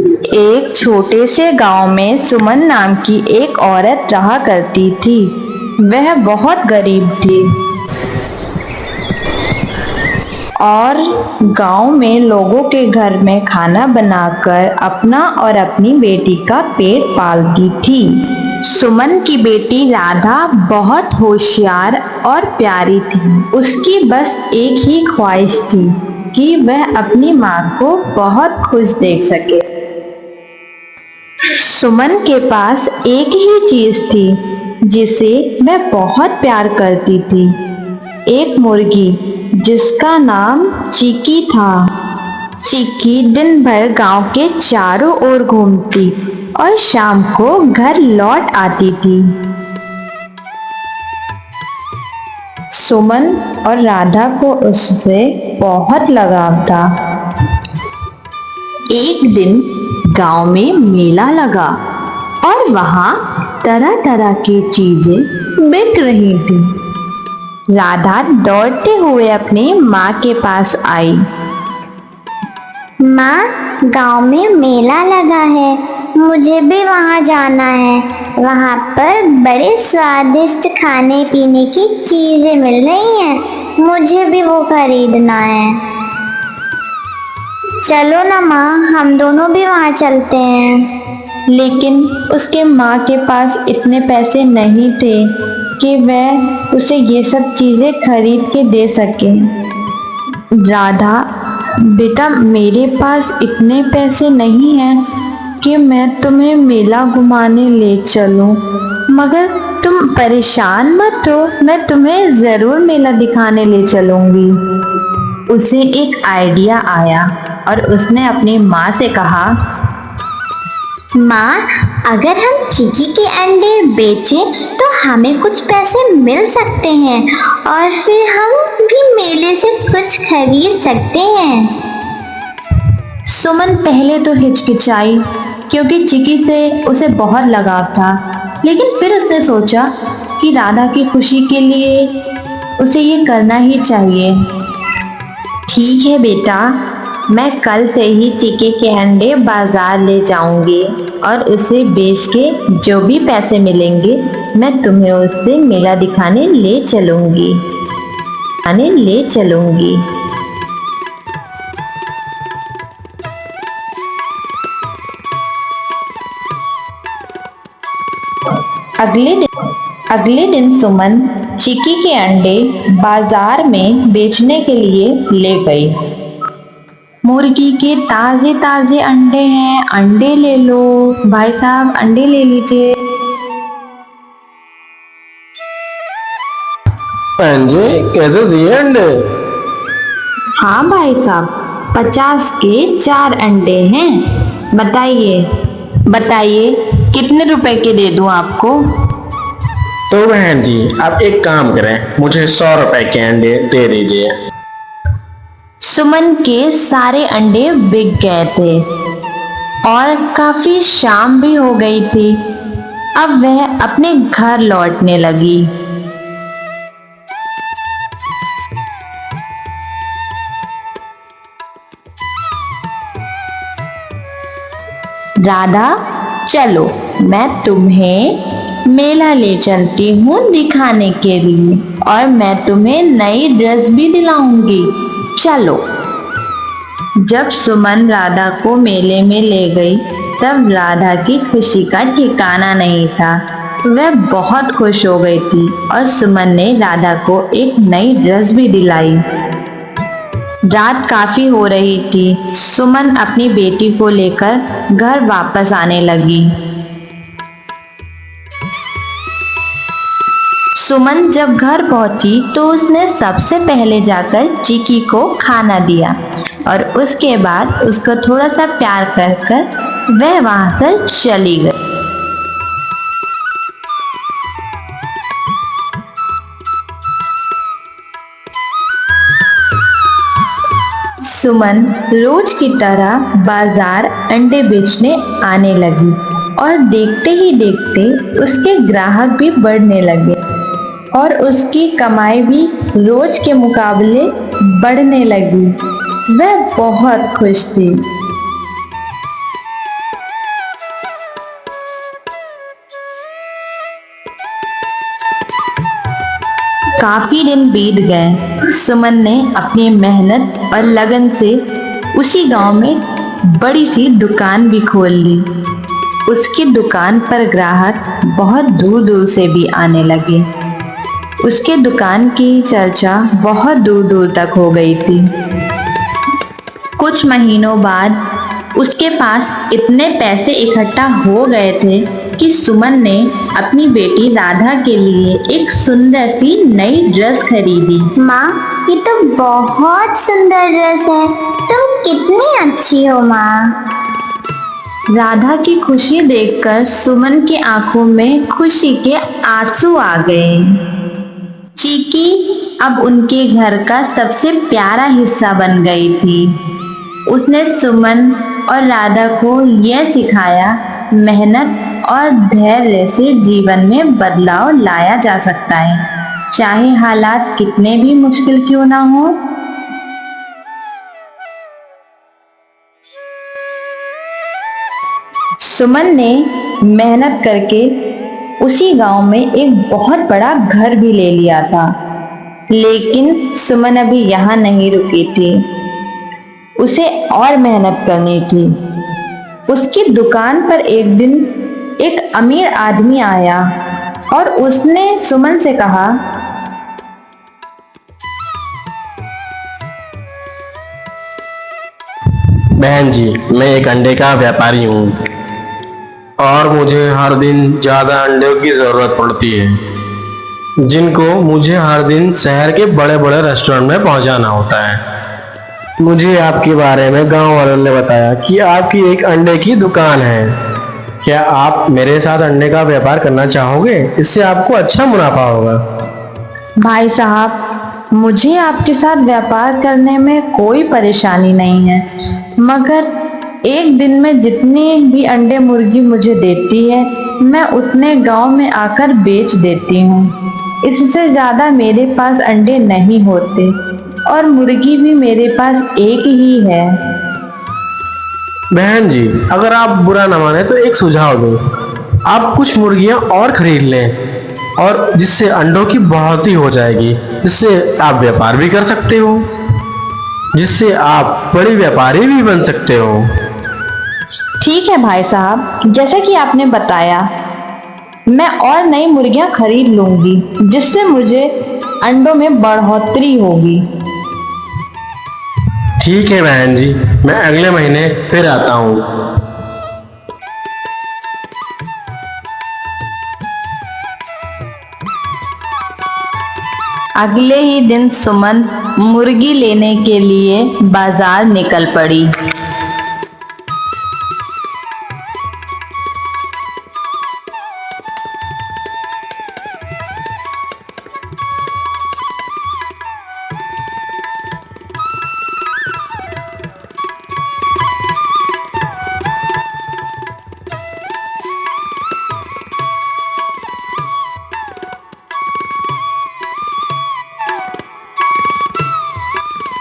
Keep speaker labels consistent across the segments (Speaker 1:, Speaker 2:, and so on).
Speaker 1: एक छोटे से गांव में सुमन नाम की एक औरत रहा करती थी। वह बहुत गरीब थी और गांव में लोगों के घर में खाना बनाकर अपना और अपनी बेटी का पेट पालती थी। सुमन की बेटी राधा बहुत होशियार और प्यारी थी। उसकी बस एक ही ख्वाहिश थी कि वह अपनी माँ को बहुत खुश देख सके। सुमन के पास एक ही चीज थी जिसे वह बहुत प्यार करती थी, एक मुर्गी जिसका नाम चिकी था। चिकी दिन भर गांव के चारों ओर घूमती और शाम को घर लौट आती थी। सुमन और राधा को उससे बहुत लगाव था। एक दिन गांव में मेला लगा और वहां तरह तरह की चीजें बिक रही थी। राधा दौड़ते हुए अपनी माँ के पास आई।
Speaker 2: माँ, गांव में मेला लगा है, मुझे भी वहां जाना है। वहां पर बड़े स्वादिष्ट खाने पीने की चीजें मिल रही हैं, मुझे भी वो खरीदना है। चलो ना माँ, हम दोनों भी वहां चलते हैं।
Speaker 1: लेकिन उसके माँ के पास इतने पैसे नहीं थे कि वह उसे ये सब चीजें खरीद के दे सके। राधा, बेटा, मेरे पास इतने पैसे नहीं हैं कि मैं तुम्हें मेला घुमाने ले चलूं, मगर तुम परेशान मत हो, मैं तुम्हें जरूर मेला दिखाने ले चलूंगी। उसे एक आइडिया आया और उसने अपनी माँ से कहा,
Speaker 2: माँ, अगर हम चिकी के अंडे बेचें तो हमें कुछ पैसे मिल सकते हैं और फिर हम भी मेले से कुछ खरीद सकते हैं।
Speaker 1: सुमन पहले तो हिचकिचाई क्योंकि चिकी से उसे बहुत लगाव था, लेकिन फिर उसने सोचा कि राधा की खुशी के लिए उसे ये करना ही चाहिए। ठीक है बेटा, मैं कल से ही चिकी के अंडे बाजार ले जाऊंगी और उसे बेच के जो भी पैसे मिलेंगे मैं तुम्हें उससे मेला दिखाने ले चलूंगी। अगले दिन सुमन चिकी के अंडे बाजार में बेचने के लिए ले गई। मुर्गी के ताजे ताजे अंडे हैं, अंडे ले लो भाई साहब, अंडे ले लीजिए।
Speaker 3: बहन जी, कैसे दिए अंडे?
Speaker 1: हाँ भाई साहब, 50 के 4 अंडे हैं। बताइए कितने रुपए के दे दूं आपको?
Speaker 3: तो बहन जी, आप एक काम करें, मुझे 100 रुपए के अंडे दे दीजिए।
Speaker 1: सुमन के सारे अंडे बिक गए थे और काफी शाम भी हो गई थी। अब वह अपने घर लौटने लगी। राधा, चलो मैं तुम्हें मेला ले चलती हूँ दिखाने के लिए और मैं तुम्हें नई ड्रेस भी दिलाऊंगी, चलो। जब सुमन राधा को मेले में ले गई तब राधा की खुशी का ठिकाना नहीं था। वह बहुत खुश हो गई थी और सुमन ने राधा को एक नई ड्रेस भी दिलाई। रात काफी हो रही थी। सुमन अपनी बेटी को लेकर घर वापस आने लगी। सुमन जब घर पहुंची तो उसने सबसे पहले जाकर चिकी को खाना दिया और उसके बाद उसको थोड़ा सा प्यार कर वह वहां से चली गई। सुमन रोज की तरह बाजार अंडे बेचने आने लगी और देखते ही देखते उसके ग्राहक भी बढ़ने लगे और उसकी कमाई भी रोज के मुकाबले बढ़ने लगी। वह बहुत खुश थी। काफी दिन बीत गए। सुमन ने अपनी मेहनत और लगन से उसी गांव में बड़ी सी दुकान भी खोल ली। उसकी दुकान पर ग्राहक बहुत दूर दूर से भी आने लगे। उसके दुकान की चर्चा बहुत दूर दूर तक हो गई थी। कुछ महीनों बाद उसके पास इतने पैसे इकट्ठा हो गए थे कि सुमन ने अपनी बेटी राधा के लिए एक सुंदर सी नई ड्रेस खरीदी।
Speaker 2: माँ, ये तो बहुत सुंदर ड्रेस है। तुम कितनी अच्छी हो माँ।
Speaker 1: राधा की खुशी देखकर सुमन की आंखों में खुशी के आंसू आ गए। चीकी अब उनके घर का सबसे प्यारा हिस्सा बन गई थी। उसने सुमन और राधा को यह सिखाया, मेहनत और धैर्य से जीवन में बदलाव लाया जा सकता है, चाहे हालात कितने भी मुश्किल क्यों ना हो। सुमन ने मेहनत करके उसी गांव में एक बहुत बड़ा घर भी ले लिया था। लेकिन सुमन अभी यहाँ नहीं रुकी थी, उसे और मेहनत करनी थी। उसकी दुकान पर एक दिन एक अमीर आदमी आया और उसने सुमन से कहा,
Speaker 3: बहन जी, मैं एक अंडे का व्यापारी हूँ और मुझे हर दिन ज़्यादा अंडों की ज़रूरत पड़ती है, जिनको मुझे हर दिन शहर के बड़े बड़े रेस्टोरेंट में पहुँचाना होता है। मुझे आपके बारे में गांव वालों ने बताया कि आपकी एक अंडे की दुकान है। क्या आप मेरे साथ अंडे का व्यापार करना चाहोगे? इससे आपको अच्छा मुनाफा होगा।
Speaker 1: भाई साहब, मुझे आपके साथ व्यापार करने में कोई परेशानी नहीं है, मगर एक दिन में जितने भी अंडे मुर्गी मुझे देती है, मैं उतने गांव में आकर बेच देती हूँ। इससे ज्यादा मेरे पास अंडे नहीं होते और मुर्गी भी मेरे पास एक ही है।
Speaker 3: बहन जी, अगर आप बुरा न माने तो एक सुझाव दूं। आप कुछ मुर्गियां और खरीद लें और जिससे अंडों की बढ़ोतरी हो जाएगी, जिससे आप व्यापार भी कर सकते हो, जिससे आप बड़े व्यापारी भी बन सकते हो।
Speaker 1: ठीक है भाई साहब, जैसा कि आपने बताया, मैं और नई मुर्गियां खरीद लूंगी, जिससे मुझे अंडों में बढ़ोतरी होगी।
Speaker 3: ठीक है बहन जी, मैं अगले महीने फिर आता हूँ।
Speaker 1: अगले ही दिन सुमन मुर्गी लेने के लिए बाजार निकल पड़ी।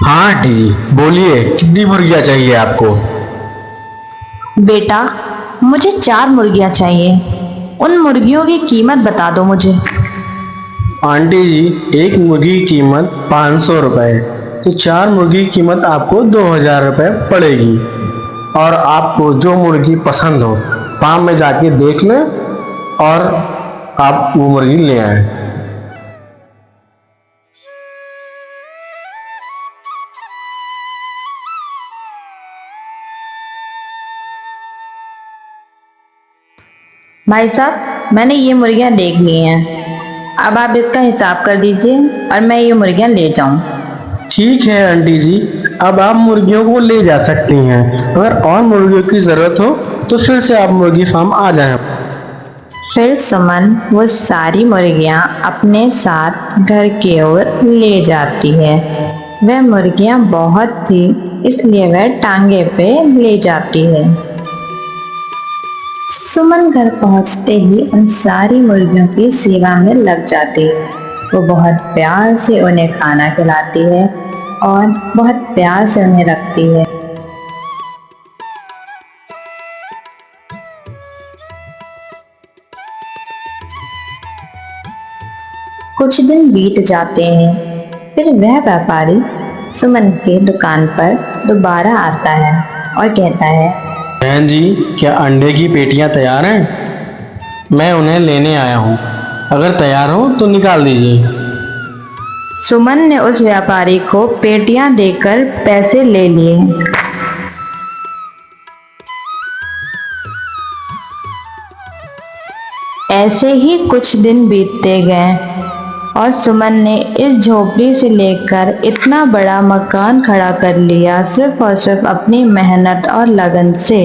Speaker 3: हाँ आंटी जी, बोलिए, कितनी मुर्गियां चाहिए आपको?
Speaker 1: बेटा, मुझे 4 मुर्गियां चाहिए। उन मुर्गियों की कीमत बता दो मुझे।
Speaker 3: आंटी जी, एक मुर्गी की कीमत 500 रुपए, तो 4 मुर्गी की कीमत आपको 2000 रुपए पड़ेगी। और आपको जो मुर्गी पसंद हो, फार्म में जाके देख लें और आप वो मुर्गी ले आए।
Speaker 1: भाई साहब, मैंने ये मुर्गियां देख ली हैं। अब आप इसका हिसाब कर दीजिए और मैं ये मुर्गियां ले जाऊं।
Speaker 3: ठीक है आंटी जी, अब आप मुर्गियों को ले जा सकती हैं। अगर और मुर्गियों की जरूरत हो तो फिर से आप मुर्गी फार्म आ जाएं।
Speaker 1: फिर सुमन वो सारी मुर्गियां अपने साथ घर की ओर ले जाती है। वह मुर्गियां बहुत थी, इसलिए वह टांगे पे ले जाती है। सुमन घर पहुंचते ही उन सारी मुर्गियों की सेवा में लग जाती है। वो बहुत प्यार से उन्हें खाना खिलाती है और बहुत प्यार से उन्हें रखती है। कुछ दिन बीत जाते हैं। फिर वह व्यापारी सुमन के दुकान पर दोबारा आता है और कहता है,
Speaker 3: बहन जी, क्या अंडे की पेटियां तैयार हैं? मैं उन्हें लेने आया हूँ। अगर तैयार हो तो निकाल दीजिए।
Speaker 1: सुमन ने उस व्यापारी को पेटियां देकर पैसे ले लिए। ऐसे ही कुछ दिन बीतते गए और सुमन ने इस झोपड़ी से लेकर इतना बड़ा मकान खड़ा कर लिया सिर्फ और सिर्फ अपनी मेहनत और लगन से।